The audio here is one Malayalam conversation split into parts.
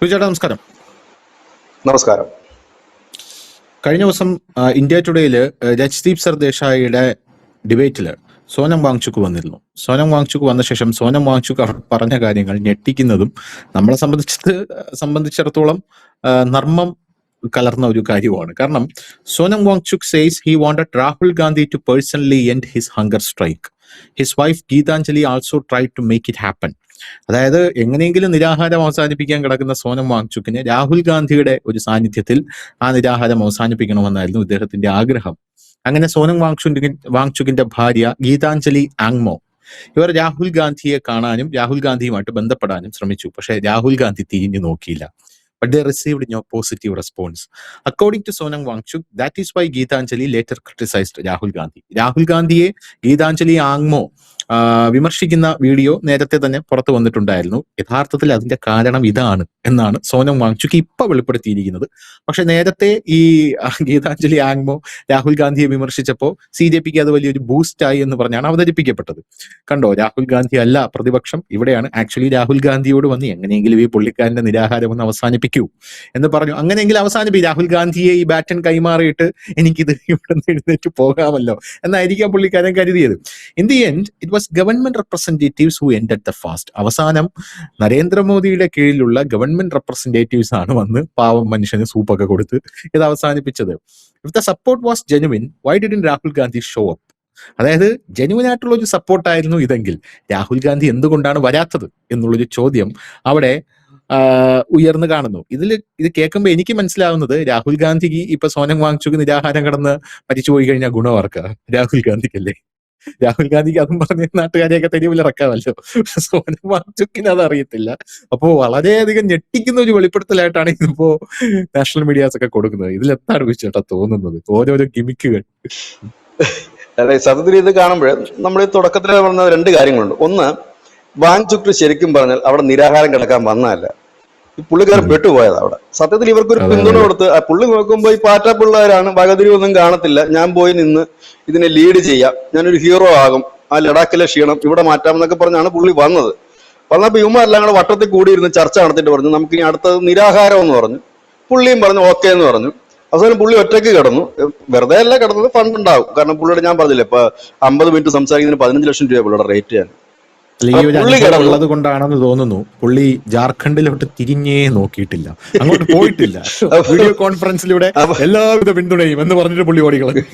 ചേട്ടാ നമസ്കാരം. നമസ്കാരം. കഴിഞ്ഞ ദിവസം ഇന്ത്യ ടുഡേയിൽ രജ്ദീപ് സർദേശായിയുടെ ഡിബേറ്റിൽ സോനം വാങ്ചുക് വന്നിരുന്നു. സോനം വാങ്ചുക് വന്ന ശേഷം സോനം വാങ്ചുക് പറഞ്ഞ കാര്യങ്ങൾ ഞെട്ടിക്കുന്നതും നമ്മളെ സംബന്ധിച്ചിടത്തോളം നർമ്മം കലർന്ന ഒരു കാര്യമാണ്. കാരണം Sonam Wangchuk says he wanted Rahul Gandhi to personally end his hunger strike. His wife Geetanjali also try to make it happen. അതായത് എങ്ങനെയെങ്കിലും നിരാഹാരം അവസാനിപ്പിക്കാൻ കിടക്കുന്ന സോനം വാങ്ചുക്കിന് രാഹുൽ ഗാന്ധിയുടെ ഒരു സാന്നിധ്യത്തിൽ ആ നിരാഹാരം അവസാനിപ്പിക്കണമെന്നായിരുന്നു ഇദ്ദേഹത്തിന്റെ ആഗ്രഹം. അങ്ങനെ സോനം വാങ്ചുക്കിന്റെ ഭാര്യ ഗീതാഞ്ജലി ആങ്മോ ഇവർ രാഹുൽ ഗാന്ധിയെ കാണാനും രാഹുൽ ഗാന്ധിയുമായിട്ട് ബന്ധപ്പെടാനും ശ്രമിച്ചു. പക്ഷേ രാഹുൽ ഗാന്ധി തിരിഞ്ഞു നോക്കിയില്ല. But they received no positive response. According to Sonam Wangchuk, that is why Geetanjali later criticized Rahul Gandhi. Rahul ഗാന്ധിയെ ഗീതാഞ്ജലി ആങ്മോ വിമർശിക്കുന്ന വീഡിയോ നേരത്തെ തന്നെ പുറത്തു വന്നിട്ടുണ്ടായിരുന്നു. യഥാർത്ഥത്തിൽ അതിന്റെ കാരണം ഇതാണ് എന്നാണ് സോനം വാങ്ചുക് ഇപ്പൊ വെളിപ്പെടുത്തിയിരിക്കുന്നത്. പക്ഷെ നേരത്തെ ഈ ഗീതാഞ്ജലി ആങ്മോ രാഹുൽ ഗാന്ധിയെ വിമർശിച്ചപ്പോൾ CJPക്ക് അത് വലിയൊരു ബൂസ്റ്റായി എന്ന് പറഞ്ഞാണ് അവതരിപ്പിക്കപ്പെട്ടത്. കണ്ടോ, രാഹുൽ ഗാന്ധി അല്ല പ്രതിപക്ഷം, ഇവിടെയാണ് ആക്ച്വലി രാഹുൽ ഗാന്ധിയോട് വന്ന് എങ്ങനെയെങ്കിലും ഈ പുള്ളിക്കാരന്റെ നിരാഹാരം ഒന്ന് അവസാനിപ്പിക്കൂ എന്ന് പറഞ്ഞു. അങ്ങനെയെങ്കിലും അവസാനിപ്പിക്കും, രാഹുൽ ഗാന്ധിയെ ഈ ബാറ്റൺ കൈമാറിയിട്ട് എനിക്കിത് ഇവിടെ നിന്ന് എഴുന്നേറ്റ് പോകാമല്ലോ എന്നായിരിക്കാം പുള്ളിക്കാരൻ കരുതിയത്. In the end it was government representatives who ended the fast. അവസാനം നരേന്ദ്രമോദിയുടെ കീഴിലുള്ള ഗവൺമെന്റ് റെപ്രസെന്റേറ്റീവ്സ് ആണ് വന്ന് പാവം മനുഷ്യന് സൂപ്പൊക്കെ കൊടുത്ത് ഇത് അവസാനിപ്പിച്ചത്. If the support was genuine, why didn't Rahul Gandhi show up? അതായത് ജെനുവിൻ ആയിട്ടുള്ള ഒരു സപ്പോർട്ടായിരുന്നു ഇതെങ്കിൽ രാഹുൽ ഗാന്ധി എന്തുകൊണ്ടാണ് വരാത്തത് എന്നുള്ളൊരു ചോദ്യം അവിടെ ഉയർന്നു കാണുന്നു. ഇത് കേൾക്കുമ്പോൾ എനിക്ക് മനസ്സിലാവുന്നത്, രാഹുൽ ഗാന്ധിക്ക് ഇപ്പൊ സോനം വാങ്ചുക് നിരാഹാരം കടന്ന് മരിച്ചുപോയി കഴിഞ്ഞാൽ ഗുണവർക്ക രാഹുൽ ഗാന്ധിക്കല്ലേ? രാഹുൽ ഗാന്ധിക്ക് അതും പറഞ്ഞ നാട്ടുകാരെയൊക്കെ തെരുവിലിറക്കാമല്ലോ. സോനം വാങ്ചുക്കിന് അത് അറിയത്തില്ല. അപ്പോ വളരെയധികം ഞെട്ടിക്കുന്ന ഒരു വെളിപ്പെടുത്തലായിട്ടാണ് ഇതിപ്പോ നാഷണൽ മീഡിയാസ് ഒക്കെ കൊടുക്കുന്നത്. ഇതിലെന്താണ് ചേട്ടാ തോന്നുന്നത്? ഓരോരോ ഗിമിക്കുകൾ. അതെ, സത്യത്തിൽ ഇത് കാണുമ്പോൾ നമ്മൾ ഈ തുടക്കത്തിൽ പറഞ്ഞ രണ്ട് കാര്യങ്ങളുണ്ട്. ഒന്ന്, വാങ്ചുക് ശരിക്കും പറഞ്ഞാൽ അവിടെ നിരാഹാരം കിടക്കാൻ വന്നതല്ല, ഈ പുള്ളിക്കാരൻ പെട്ടുപോയത് അവിടെ. സത്യത്തിൽ ഇവർക്കൊരു പിന്തുണ കൊടുത്ത് പുള്ളി നോക്കുമ്പോൾ ഈ പാറ്റ പിള്ളേരാണ്, വകതിരിവൊന്നും കാണത്തില്ല, ഞാൻ പോയി നിന്ന് ഇതിനെ ലീഡ് ചെയ്യാം, ഞാനൊരു ഹീറോ ആകും, ആ ലഡാക്കിലെ ക്ഷീണം ഇവിടെ മാറ്റാമെന്നൊക്കെ പറഞ്ഞാണ് പുള്ളി വന്നത്. വന്നപ്പോൾ ഇവന്മാരെല്ലാം കൂടെ വട്ടത്തിൽ കൂടിയിരുന്ന് ചർച്ച നടത്തിയിട്ട് പറഞ്ഞു നമുക്ക് ഇനി അടുത്തത് നിരാഹാരം എന്ന് പറഞ്ഞു. പുള്ളിയും പറഞ്ഞു ഓക്കെ എന്ന് പറഞ്ഞു. അവസാനം പുള്ളി ഒറ്റയ്ക്ക് കിടന്നു. വെറുതെ അല്ല കിടന്നത്, ഫണ്ട് ഉണ്ടാവും. കാരണം പുള്ളിയുടെ ഞാൻ പറഞ്ഞില്ലേ, ഇപ്പൊ 50 മിനിറ്റ് സംസാരിക്കുന്നതിന് 15 ലക്ഷം രൂപ പുള്ളിയുടെ റേറ്റ് ചെയ്യാൻ. ഉള്ളത് കൊണ്ടാണെന്ന് തോന്നുന്നു പുള്ളി ജാർഖണ്ഡിലോട്ട് തിരിഞ്ഞേ നോക്കിയിട്ടില്ല, അങ്ങോട്ട് പോയിട്ടില്ല. വീഡിയോ കോൺഫറൻസിലൂടെ എല്ലാവിധ പിന്തുണയും എന്ന് പറഞ്ഞിട്ട് പുള്ളി ഓടിക്കളഞ്ഞു.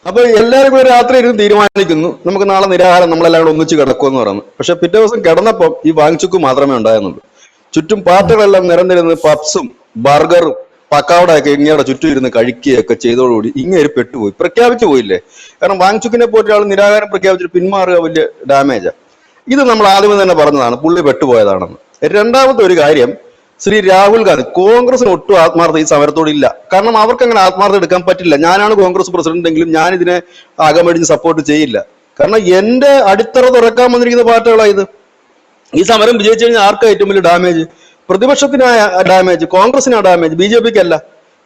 അപ്പൊ എല്ലാവരും കൂടെ രാത്രി ഇരുന്ന് തീരുമാനിക്കുന്നു നമുക്ക് നാളെ നിരാഹാരം നമ്മളെല്ലാം കൂടെ ഒന്നിച്ച് കിടക്കുമെന്ന് പറഞ്ഞു. പക്ഷെ പിറ്റേ ദിവസം കിടന്നപ്പം ഈ വാങ്ചുക്ക് മാത്രമേ ഉണ്ടായിരുന്നുള്ളൂ. ചുറ്റും പാർട്ടികളെല്ലാം നിരന്നിരുന്ന് പബ്സും ബർഗറും പക്കാവടയൊക്കെ ഇങ്ങയുടെ ചുറ്റും ഇരുന്ന് കഴിക്കുകയൊക്കെ ചെയ്തോടുകൂടി ഇങ്ങനെ പെട്ടുപോയി, പ്രഖ്യാപിച്ചു പോയില്ലേ. കാരണം വാങ്ചുക്കിനെ പോലെ ഒരാൾ നിരാഹാരം പ്രഖ്യാപിച്ചിട്ട് പിന്മാറുക വലിയ ഡാമേജാ. ഇത് നമ്മൾ ആദ്യമേ തന്നെ പറഞ്ഞതാണ്, പുള്ളി പെട്ടുപോയതാണെന്ന്. രണ്ടാമത്തെ ഒരു കാര്യം, ശ്രീ രാഹുൽ ഗാന്ധി കോൺഗ്രസിന് ഒട്ടും ആത്മാർത്ഥത ഈ സമരത്തോടില്ല. കാരണം അവർക്ക് അങ്ങനെ ആത്മാർത്ഥത എടുക്കാൻ പറ്റില്ല. ഞാനാണ് കോൺഗ്രസ് പ്രസിഡന്റ് എങ്കിലും ഞാൻ ഇതിനെ അകമടിഞ്ഞ് സപ്പോർട്ട് ചെയ്യില്ല. കാരണം എന്റെ അടിത്തറ തുറക്കാൻ വന്നിരിക്കുന്ന പാർട്ടികളായത്. ഈ സമരം വിജയിച്ചു കഴിഞ്ഞാൽ ആർക്കാ ഏറ്റവും വലിയ ഡാമേജ്? പ്രതിപക്ഷത്തിനായ ഡാമേജ്, കോൺഗ്രസിനാ ഡാമേജ്, BJPക്ക് അല്ല.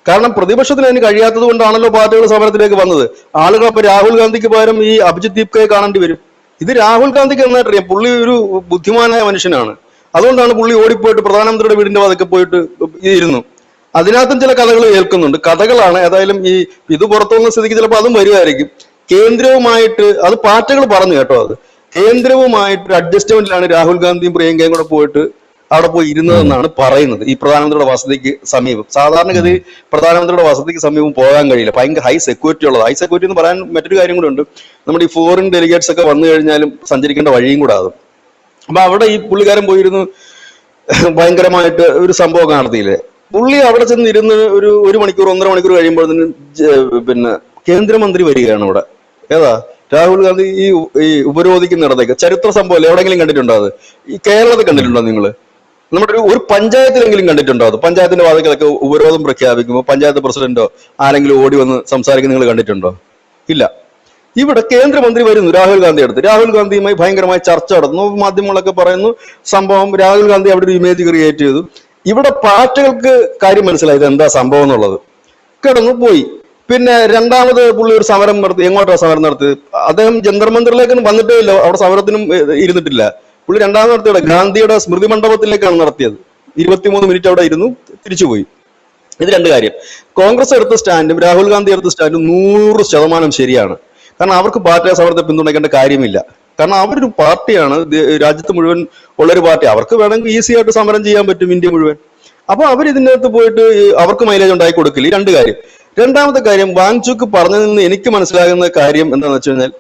കാരണം പ്രതിപക്ഷത്തിന് അതിന് കഴിയാത്തത് കൊണ്ടാണല്ലോ പാർട്ടികൾ സമരത്തിലേക്ക് വന്നത്. ആളുകൾ അപ്പൊ രാഹുൽ ഗാന്ധിക്ക് പകരം ഈ അഭിജിത് ദീപ്കയെ കാണേണ്ടി വരും. ഇത് രാഹുൽ ഗാന്ധിക്ക് നന്നായിട്ടറിയാം, പുള്ളി ഒരു ബുദ്ധിമാനായ മനുഷ്യനാണ്. അതുകൊണ്ടാണ് പുള്ളി ഓടിപ്പോയിട്ട് പ്രധാനമന്ത്രിയുടെ വീടിന്റെ വാതൊക്കെ പോയിട്ട് ഇരുന്നു. അതിനകത്തും ചില കഥകൾ കേൾക്കുന്നുണ്ട്. കഥകളാണ്, ഏതായാലും ഈ ഇത് പുറത്തു വന്ന സ്ഥിതിക്ക് ചിലപ്പോൾ അതും വരുമായിരിക്കും. കേന്ദ്രവുമായിട്ട് അത് പാർട്ടികൾ പറഞ്ഞു കേട്ടോ, അത് കേന്ദ്രവുമായിട്ട് അഡ്ജസ്റ്റ്മെന്റിലാണ് രാഹുൽ ഗാന്ധിയും പ്രിയങ്കയും കൂടെ പോയിട്ട് അവിടെ പോയി ഇരുന്നതെന്നാണ് പറയുന്നത്. ഈ പ്രധാനമന്ത്രിയുടെ വസതിക്ക് സമീപം, സാധാരണഗതി പ്രധാനമന്ത്രിയുടെ വസതിക്ക് സമീപം പോകാൻ കഴിയില്ല, ഭയങ്കര ഹൈ സെക്യൂരിറ്റി ഉള്ളത്. ഹൈ സെക്യൂരിറ്റി എന്ന് പറയാൻ മറ്റൊരു കാര്യം കൂടെ ഉണ്ട്, നമ്മുടെ ഈ ഫോറിൻ ഡെലിഗേറ്റ്സ് ഒക്കെ വന്നു കഴിഞ്ഞാലും സഞ്ചരിക്കേണ്ട വഴിയും കൂടെ ആകും. അപ്പൊ അവിടെ ഈ പുള്ളിക്കാരൻ പോയിരുന്നു ഭയങ്കരമായിട്ട് ഒരു സംഭവം നടത്തിയില്ലേ. പുള്ളി അവിടെ ചെന്ന് ഇരുന്ന് ഒരു മണിക്കൂർ 1.5 മണിക്കൂർ കഴിയുമ്പോൾ പിന്നെ കേന്ദ്രമന്ത്രി വരികയാണ് അവിടെ. ഏതാ? രാഹുൽ ഗാന്ധി ഈ ഉപരോധിക്കുന്നിടത്തേക്ക്. ചരിത്ര സംഭവം എവിടെയെങ്കിലും കണ്ടിട്ടുണ്ടോ അത്? ഈ കേരളത്തിൽ കണ്ടിട്ടുണ്ടോ നിങ്ങൾ? നമ്മുടെ ഒരു പഞ്ചായത്തിലെങ്കിലും കണ്ടിട്ടുണ്ടോ അത്? പഞ്ചായത്തിന്റെ വാതിക്കലൊക്കെ ഉപരോധം പ്രഖ്യാപിക്കുമ്പോൾ പഞ്ചായത്ത് പ്രസിഡന്റോ ആരെങ്കിലും ഓടി വന്ന് സംസാരിക്കുന്ന നിങ്ങൾ കണ്ടിട്ടുണ്ടോ? ഇല്ല. ഇവിടെ കേന്ദ്രമന്ത്രി വരുന്നു രാഹുൽ ഗാന്ധി അടുത്ത്, രാഹുൽ ഗാന്ധിയുമായി ഭയങ്കരമായി ചർച്ച നടത്തുന്നു. മാധ്യമങ്ങളൊക്കെ പറയുന്നു സംഭവം രാഹുൽ ഗാന്ധി അവിടെ ഒരു ഇമേജ് ക്രിയേറ്റ് ചെയ്തു. ഇവിടെ പാർട്ടികൾക്ക് കാര്യം മനസ്സിലായത് എന്താ സംഭവം എന്നുള്ളത്. കിടന്നു പോയി. പിന്നെ രണ്ടാമത് പുള്ളി ഒരു സമരം നടത്തി. എങ്ങോട്ടാണ് സമരം നടത്തി? അദ്ദേഹം ജന്തർ മന്ദിറിലേക്കൊന്നും വന്നിട്ടേ ഇല്ല, അവിടെ സമരത്തിനും ഇരുന്നിട്ടില്ല. പുള്ളി രണ്ടാമത് നടത്തിയത് ഗാന്ധിയുടെ സ്മൃതി മണ്ഡപത്തിലേക്കാണ് നടത്തിയത്. 23 മിനിറ്റ് അവിടെ ഇരുന്നു, തിരിച്ചുപോയി. ഇത് രണ്ട് കാര്യം. കോൺഗ്രസ് എടുത്ത സ്റ്റാൻഡും രാഹുൽ ഗാന്ധി എടുത്ത സ്റ്റാൻഡും 100% ശരിയാണ്. കാരണം അവർക്ക് പാർട്ടി സമരത്തെ പിന്തുണയ്ക്കേണ്ട കാര്യമില്ല. കാരണം അവരൊരു പാർട്ടിയാണ്, രാജ്യത്ത് മുഴുവൻ ഉള്ളൊരു പാർട്ടി. അവർക്ക് വേണമെങ്കിൽ ഈസി ആയിട്ട് സമരം ചെയ്യാൻ പറ്റും ഇന്ത്യ മുഴുവൻ. അപ്പൊ അവർ ഇതിൻ്റെ അകത്ത് പോയിട്ട് അവർക്ക് മൈലേജ് ഉണ്ടാക്കി കൊടുക്കില്ല. ഈ രണ്ട് കാര്യം. രണ്ടാമത്തെ കാര്യം, വാങ്ചുക്ക് പറഞ്ഞതിൽ നിന്ന് എനിക്ക് മനസ്സിലാകുന്ന കാര്യം എന്താണെന്ന് വെച്ച് കഴിഞ്ഞാൽ,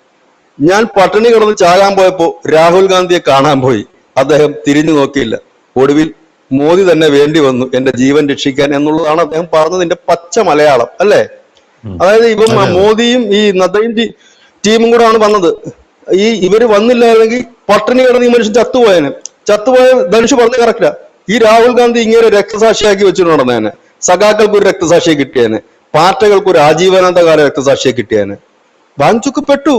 ഞാൻ പട്ടിണി കിടന്ന് ചാകാൻ പോയപ്പോ രാഹുൽ ഗാന്ധിയെ കാണാൻ പോയി, അദ്ദേഹം തിരിഞ്ഞു നോക്കിയില്ല, ഒടുവിൽ മോദി തന്നെ വേണ്ടി വന്നു എന്റെ ജീവൻ രക്ഷിക്കാൻ എന്നുള്ളതാണ് അദ്ദേഹം പറഞ്ഞതിന്റെ പച്ച മലയാളം അല്ലേ. അതായത് ഇപ്പം മോദിയും ഈ നദ്ദയും ടീമും കൂടെ ആണ് വന്നത്. ഇവര് വന്നില്ലായിരുന്നെങ്കിൽ പട്ടിണി കിടന്ന് ഈ മനുഷ്യൻ ചത്തുപോയ ധനുഷ് പറഞ്ഞ കറക്റ്റാ. ഈ രാഹുൽ ഗാന്ധി ഇങ്ങനെ രക്തസാക്ഷിയാക്കി വെച്ചിട്ട് നടന്നേനെ. സഖാക്കൾക്ക് ഒരു രക്തസാക്ഷിയെ കിട്ടിയേനെ, പാർട്ടികൾക്ക് ഒരു ആജീവനാന്തകാല രക്തസാക്ഷിയെ കിട്ടിയേനെ. വാങ്ചുക്ക് പെട്ടു,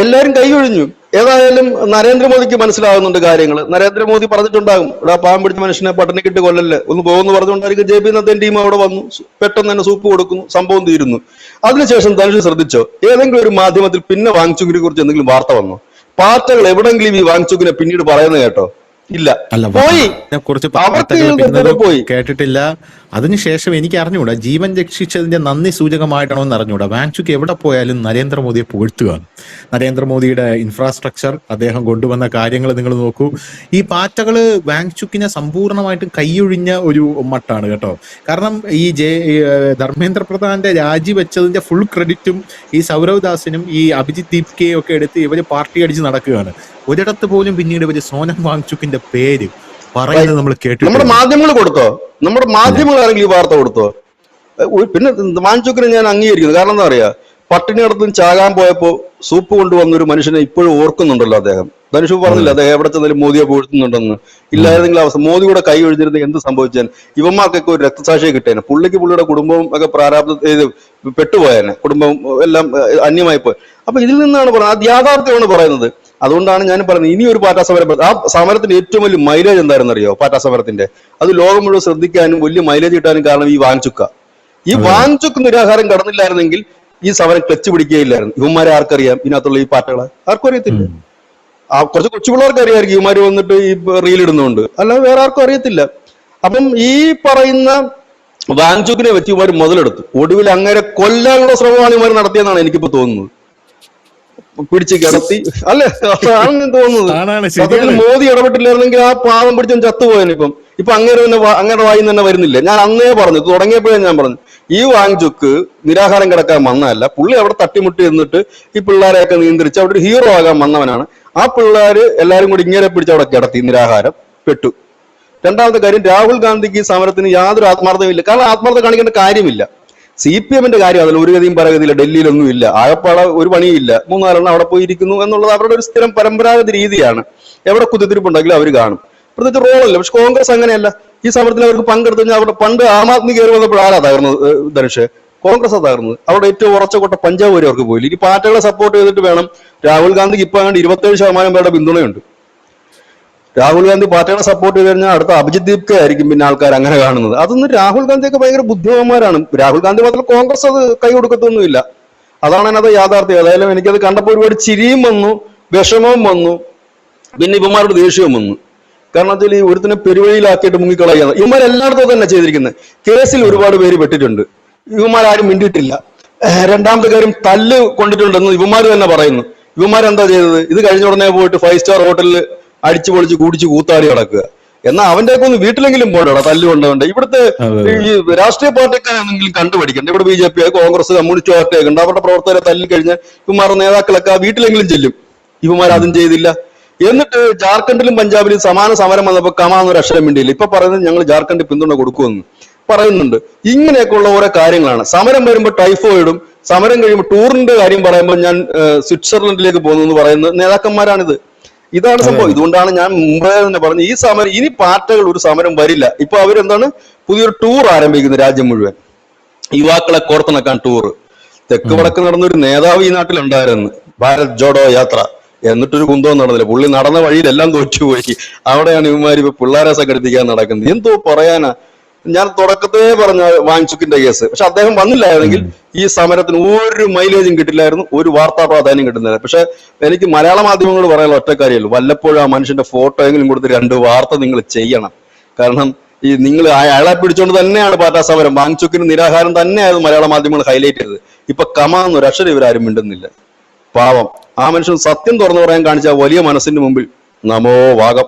എല്ലാരും കൈയൊഴിഞ്ഞു. ഏതായാലും നരേന്ദ്രമോദിക്ക് മനസ്സിലാകുന്നുണ്ട് കാര്യങ്ങൾ. നരേന്ദ്രമോദി പറഞ്ഞിട്ടുണ്ടാകും, ഇവിടെ പാവം പിടിച്ച മനുഷ്യനെ പട്ടിണിക്കിട്ട് കൊല്ലല്ലേ, ഒന്ന് പോകുമെന്ന് പറഞ്ഞുകൊണ്ടായിരിക്കും ജെ പി നദ്ദൻ ടീം അവിടെ വന്നു, പെട്ടെന്ന് തന്നെ സൂപ്പ് കൊടുക്കുന്നു, സംഭവം തീരുന്നു. അതിനുശേഷം ധനുഷ് ശ്രദ്ധിച്ചോ, ഏതെങ്കിലും ഒരു മാധ്യമത്തിൽ പിന്നെ വാങ്ചുക്കിനെ കുറിച്ച് എന്തെങ്കിലും വാർത്ത വന്നോ? പാർട്ടികൾ എവിടെങ്കിലും ഈ വാങ്ചുക്കിനെ പിന്നീട് പറയുന്നത് കേട്ടോ? ഇല്ല, പോയി, കുറച്ച് പോയി കേട്ടിട്ടില്ല. അതിനുശേഷം എനിക്ക് അറിഞ്ഞുകൂടാ, ജീവൻ രക്ഷിച്ചതിന്റെ നന്ദി സൂചകമായിട്ടാണോ എന്ന് അറിഞ്ഞുകൂടാ. വാങ്ചുക്ക് എവിടെ പോയാലും നരേന്ദ്രമോദിയെ പുകഴ്ത്തുകയാണ്. നരേന്ദ്രമോദിയുടെ ഇൻഫ്രാസ്ട്രക്ചർ, അദ്ദേഹം കൊണ്ടുവന്ന കാര്യങ്ങൾ നിങ്ങൾ നോക്കൂ. ഈ പാറ്റകള് വാങ്ചുക്കിനെ സമ്പൂർണ്ണമായിട്ടും കൈയൊഴിഞ്ഞ ഒരു മട്ടാണ് കേട്ടോ. കാരണം ഈ ധർമ്മേന്ദ്ര പ്രധാന്റെ രാജിവെച്ചതിന്റെ ഫുൾ ക്രെഡിറ്റും ഈ സൗരവ് ദാസിനും ഈ അഭിജിത് ദീപ്കെയും ഒക്കെ എടുത്ത് ഇവര് പാർട്ടി അടിച്ച് നടക്കുകയാണ്. ഒരിടത്ത് പോലും പിന്നീട് ഇവര് സോനം വാങ്ചുക്കിന്റെ പേര് പറയുന്നത് നമ്മൾ കേട്ടു. നമ്മുടെ മാധ്യമങ്ങൾ കൊടുത്തോ? നമ്മുടെ മാധ്യമങ്ങൾ ആരെങ്കിലും ഈ വാർത്ത കൊടുത്തോ? പിന്നെ വാങ്ചുക്കിനെ ഞാൻ അംഗീകരിക്കുന്നു. കാരണം എന്താ പറയാ, പട്ടിണി നടത്തും ചാകാൻ പോയപ്പോ സൂപ്പ് കൊണ്ടുവന്നൊരു മനുഷ്യനെ ഇപ്പോഴും ഓർക്കുന്നുണ്ടല്ലോ അദ്ദേഹം. ധനുഷ് പറഞ്ഞില്ല അദ്ദേഹം എവിടെ ചെന്നാലും മോദിയെ പുകഴ്ത്തുന്നുണ്ടെന്ന്. ഇല്ലായിരുന്നെങ്കിൽ അവസ്ഥ മോദി കൂടെ കൈ ഒഴിഞ്ഞിരുന്നത് എന്ത് സംഭവിച്ചേനെ? ഇവന്മാർക്കൊക്കെ ഒരു രക്തസാക്ഷിയെ കിട്ടേനെ. പുള്ളിയുടെ കുടുംബവും ഒക്കെ പെട്ടുപോയേനെ, കുടുംബം എല്ലാം അന്യമായി പോയി. അപ്പൊ ഇതിൽ നിന്നാണ് പറയുന്നത്, അത് യാഥാർത്ഥ്യമാണ് പറയുന്നത്. അതുകൊണ്ടാണ് ഞാൻ പറയുന്നത്, ഇനി ഒരു പാറ്റാ സമരം, ആ സമരത്തിന്റെ ഏറ്റവും വലിയ മൈലേജ് എന്തായിരുന്നു അറിയോ? പാറ്റാ സമരത്തിന്റെ അത് ലോകം മുഴുവൻ ശ്രദ്ധിക്കാനും വലിയ മൈലേജ് കിട്ടാനും കാരണം ഈ വാങ്ചുക്ക് നിരാഹാരം കടന്നില്ലായിരുന്നെങ്കിൽ ഈ സമരം ക്ലച്ച് പിടിക്കുകയില്ലായിരുന്നു. ഇവന്മാരെ ആർക്കറിയാം? ഇതിനകത്തുള്ള ഈ പാറ്റകളെ ആർക്കും അറിയത്തില്ല. കുറച്ച് കൊച്ചുപിള്ളേർക്ക് അറിയാമായിരിക്കും ഇവന്മാര് വന്നിട്ട് ഈ റീലിടുന്നുണ്ട്, അല്ലാതെ വേറെ ആർക്കും അറിയത്തില്ല. അപ്പം ഈ പറയുന്ന വാങ്ചുക്കിനെ വെച്ച് ഇവന്മാർ മുതലെടുത്തു. ഒടുവിൽ അങ്ങനെ കൊല്ലാനുള്ള ശ്രമമാണ് ഇവന്മാർ നടത്തിയെന്നാണ് എനിക്കിപ്പോ തോന്നുന്നത്. പിടിച്ച് കിടത്തി അല്ലെ, അതാണ് തോന്നുന്നത്. സത്യത്തിൽ മോദി ഇടപെട്ടില്ലായിരുന്നെങ്കിൽ ആ പാവം പിടിച്ചും ചത്തുപോയതിന് ഇപ്പൊ അങ്ങനെ വായിന്ന് തന്നെ വരുന്നില്ല. ഞാൻ അന്നേ പറഞ്ഞു, തുടങ്ങിയപ്പോഴേ ഞാൻ പറഞ്ഞു, ഈ വാങ്ചുക്ക് നിരാഹാരം കിടക്കാൻ വന്നതല്ല. പുള്ളി അവിടെ തട്ടിമുട്ടി എന്നിട്ട് ഈ പിള്ളേരെയൊക്കെ നിയന്ത്രിച്ച് അവിടെ ഒരു ഹീറോ ആകാൻ വന്നവനാണ്. ആ പിള്ളേര് എല്ലാരും കൂടി ഇങ്ങനെ പിടിച്ച് അവിടെ കിടത്തി, നിരാഹാരം പെട്ടു. രണ്ടാമത്തെ കാര്യം, രാഹുൽ ഗാന്ധിക്ക് സമരത്തിന് യാതൊരു ആത്മാർത്ഥവും ഇല്ല. കാരണം ആത്മാർത്ഥം കാണിക്കേണ്ട കാര്യമില്ല. CPM-ന്റെ കാര്യം അതിൽ ഒരു ഗതിയും പരഗതിയില്ല, ഡൽഹിയിലൊന്നും ഇല്ല, ആകപ്പാടെ ഒരു പണിയില്ല, 3-4 അവിടെ പോയി ഇരിക്കുന്നു എന്നുള്ളത് അവരുടെ ഒരു സ്ഥിരം പരമ്പരാഗത രീതിയാണ്. എവിടെ കുത്തിത്തിരിപ്പുണ്ടെങ്കിലും അവർ കാണും, പ്രത്യേകിച്ച് റോളല്ല. പക്ഷെ കോൺഗ്രസ് അങ്ങനെയല്ല. ഈ സമരത്തിൽ അവർക്ക് പങ്കെടുത്തു കഴിഞ്ഞാൽ അവരുടെ പണ്ട് ആം ആദ്മി കയറി വന്നപ്പോൾ ആരാ തകർന്നത്? ധനുഷ്, കോൺഗ്രസ് തകർന്നത്. അവിടെ ഏറ്റവും ഉറച്ചക്കൊട്ട പഞ്ചാബ് വരെ അവർക്ക് പോയില്ല. ഈ പാർട്ടികളെ സപ്പോർട്ട് ചെയ്തിട്ട് വേണം. രാഹുൽ ഗാന്ധിക്ക് ഇപ്പൊ 27% പേരുടെ പിന്തുണയുണ്ട്. രാഹുൽ ഗാന്ധി പാർട്ടികളെ സപ്പോർട്ട് ചെയ്ത് കഴിഞ്ഞാൽ അടുത്ത അഭിജിത് ദീപ്കെ ആയിരിക്കും പിന്നെ ആൾക്കാർ അങ്ങനെ കാണുന്നത്. അതൊന്നും രാഹുൽ ഗാന്ധിയൊക്കെ ഭയങ്കര ബുദ്ധിമാന്മാരാണ്. രാഹുൽ ഗാന്ധി മാത്രം കോൺഗ്രസ് അത് കൈ കൊടുക്കത്തൊന്നുമില്ല. അതാണ് അതിനകത്ത് യാഥാർത്ഥ്യം. അതായാലും എനിക്കത് കണ്ടപ്പോൾ ഒരുപാട് ചിരിയും വന്നു, വിഷമവും വന്നു, പിന്നെ ഇവന്മാരുടെ ദേഷ്യവും വന്നു. കാരണം വെച്ചാൽ ഈ ഒരുത്തിനെ പെരുവഴിയിലാക്കിയിട്ട് മുങ്ങിക്കളയുക. ഇവന്മാരെല്ലായിടത്തും തന്നെ ചെയ്തിരിക്കുന്നത്. കേസിൽ ഒരുപാട് പേര് പെട്ടിട്ടുണ്ട്, ഇവന്മാരും മിണ്ടിയിട്ടില്ല. രണ്ടാമത്തെ കാര്യം, തല്ല് കൊണ്ടിട്ടുണ്ടെന്ന് ഇവന്മാർ തന്നെ പറയുന്നു. ഇവന്മാരെന്താ ചെയ്തത്? ഇത് കഴിഞ്ഞ ഉടനെ പോയിട്ട് 5 സ്റ്റാർ ഹോട്ടലിൽ അടിച്ചു പൊളിച്ച് കുടിച്ച് കൂത്താടി കിടക്കുക. എന്നാൽ അവന്റെയൊക്കെ ഒന്ന് വീട്ടിലെങ്കിലും പോകണ്ട തല്ലുകൊണ്ടുണ്ട്. ഇവിടുത്തെ ഈ രാഷ്ട്രീയ പാർട്ടിക്കാരെന്തെങ്കിലും കണ്ടുപിടിക്കണ്ട. ഇവിടെ BJP, കോൺഗ്രസ്, കമ്മ്യൂണിസ്റ്റ് പാർട്ടിയൊക്കെ ഉണ്ട്. അവരുടെ പ്രവർത്തകരെ തല്ലി കഴിഞ്ഞാൽ ഇവന്മാരുടെ നേതാക്കളൊക്കെ വീട്ടിലെങ്കിലും ചെല്ലും. ഇവന്മാർ അതും ചെയ്തില്ല. എന്നിട്ട് ജാർഖണ്ഡിലും പഞ്ചാബിലും സമാന സമരം വന്നപ്പോൾ കമാന്നൊരു അക്ഷരം വേണ്ടിയില്ല. ഇപ്പൊ പറയുന്നത് ഞങ്ങൾ ജാർഖണ്ഡിൽ പിന്തുണ കൊടുക്കുമെന്ന് പറയുന്നുണ്ട്. ഇങ്ങനെയൊക്കെയുള്ള ഓരോ കാര്യങ്ങളാണ്. സമരം വരുമ്പോൾ ടൈഫോയിഡും, സമരം കഴിയുമ്പോൾ ടൂറിന്റെ കാര്യം പറയുമ്പോൾ ഞാൻ സ്വിറ്റ്സർലൻഡിലേക്ക് പോകുന്നു എന്ന് പറയുന്ന നേതാക്കന്മാരാണിത്. ഇതാണ് സംഭവം. ഇതുകൊണ്ടാണ് ഞാൻ മുമ്പേ തന്നെ പറഞ്ഞു, ഈ സമരം ഇനി പാർട്ടികൾ ഒരു സമരം വരില്ല. ഇപ്പൊ അവരെന്താണ് പുതിയൊരു ടൂർ ആരംഭിക്കുന്നത്, രാജ്യം മുഴുവൻ യുവാക്കളെ കോർത്തിണക്കാൻ ടൂർ. തെക്ക് വടക്ക് നടന്നൊരു നേതാവ് ഈ നാട്ടിലുണ്ടായിരുന്നു, ഭാരത് ജോഡോ യാത്ര. എന്നിട്ടൊരു കുന്തവും നടന്നില്ല. പുള്ളി നടന്ന വഴിയിലെല്ലാം തോറ്റുപോയി. അവിടെയാണ് ഇവന്മാർ ഇപ്പൊ പിള്ളേരെ സംഘടിപ്പിക്കാൻ നടക്കുന്നത്. എന്തോ പറയാനാ. ഞാൻ തുടക്കത്തേ പറഞ്ഞ വാങ്ചുക്കിന്റെ കേസ്. പക്ഷെ അദ്ദേഹം വന്നില്ലായിരുന്നെങ്കിൽ ഈ സമരത്തിന് ഒരു മൈലേജും കിട്ടില്ലായിരുന്നു, ഒരു വാർത്താ പ്രാധാന്യം കിട്ടുന്നില്ല. പക്ഷെ എനിക്ക് മലയാള മാധ്യമങ്ങളോട് പറയാനുള്ള ഒറ്റക്കാര്യമല്ലോ, വല്ലപ്പോഴും ആ മനുഷ്യന്റെ ഫോട്ടോ എങ്കിലും കൊടുത്ത് 2 വാർത്ത നിങ്ങൾ ചെയ്യണം. കാരണം ഈ നിങ്ങൾ അയാളെ പിടിച്ചോണ്ട് തന്നെയാണ് പാർട്ടാ സമരം, വാങ്ചുക്കിന് നിരാഹാരം തന്നെയായിരുന്നു മലയാള മാധ്യമങ്ങൾ ഹൈലൈറ്റ് ചെയ്തത്. ഇപ്പൊ കമാന്നൊരു അക്ഷരം ഇവരാരും മിണ്ടുന്നില്ല. പാവം ആ മനുഷ്യൻ സത്യം തുറന്നു പറയാൻ കാണിച്ച വലിയ മനസ്സിന്റെ മുമ്പിൽ നമോ വാഗം.